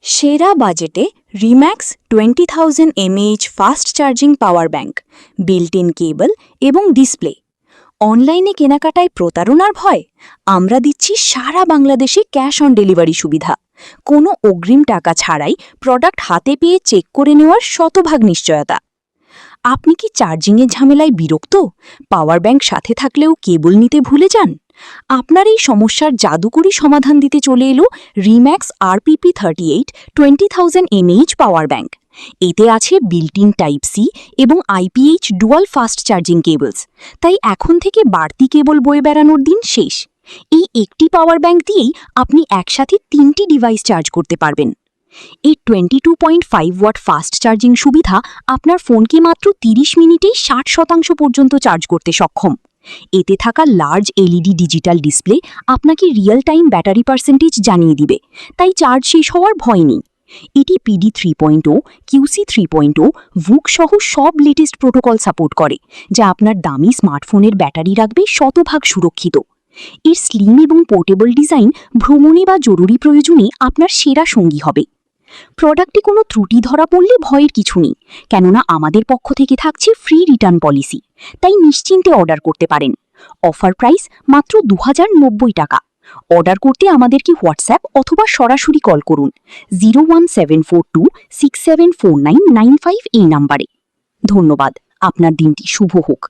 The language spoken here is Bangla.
সেরা বাজেটে Remax 20,000 mAh fast charging power bank, built in cable এবং ডিসপ্লে। অনলাইনে কেনাকাটায় প্রতারণার ভয়? আমরা দিচ্ছি সারা বাংলাদেশে ক্যাশ অন ডেলিভারি সুবিধা। কোনো অগ্রিম টাকা ছাড়াই প্রোডাক্ট হাতে পেয়ে চেক করে নেওয়ার শতভাগ নিশ্চয়তা। আপনি কি চার্জিংয়ের ঝামেলায় বিরক্ত? পাওয়ার ব্যাংক সাথে থাকলেও কেবল নিতে ভুলে যান? আপনার এই সমস্যার জাদুকরী সমাধান দিতে চলে এলো Remax RPP38 20,000 mAh power bank. এতে আছে বিল্ট ইন টাইপ সি এবং IPH dual fast charging cables, তাই এখন থেকে বাড়তি কেবল বয়ে বেড়ানোর দিন শেষ। এই একটি পাওয়ার ব্যাংক দিয়েই আপনি একসাথে 3টি ডিভাইস চার্জ করতে পারবেন। এই 22.5 ওয়াট ফাস্ট চার্জিং সুবিধা আপনার ফোনকে মাত্র 30 মিনিটেই 60% পর্যন্ত চার্জ করতে সক্ষম। এতে থাকা লার্জ LED ডিজিটাল ডিসপ্লে আপনাকে রিয়েল টাইম ব্যাটারি পার্সেন্টেজ জানিয়ে দিবে, তাই চার্জ শেষ হওয়ার ভয় নেই। এটি PD 3.0, QC 3.0, VOOC সহ সব লেটেস্ট প্রোটোকল সাপোর্ট করে, যা আপনার দামি স্মার্টফোনের ব্যাটারি রাখবে শতভাগ সুরক্ষিত। এর স্লিম এবং পোর্টেবল ডিজাইন ভ্রমণে বা জরুরি প্রয়োজনে আপনার সেরা সঙ্গী হবে। প্রোডাক্টে কোনো ত্রুটি ধরা পড়লে ভয়ের কিছু নেই, কেননা আমাদের পক্ষ থেকে থাকছে ফ্রি রিটার্ন পলিসি, তাই নিশ্চিন্তে অর্ডার করতে পারেন। অফার প্রাইস মাত্র 2090 টাকা। অর্ডার করতে আমাদেরকে হোয়াটসঅ্যাপ অথবা সরাসরি কল করুন 01742674995 এই নাম্বারে। ধন্যবাদ, আপনার দিনটি শুভ হোক।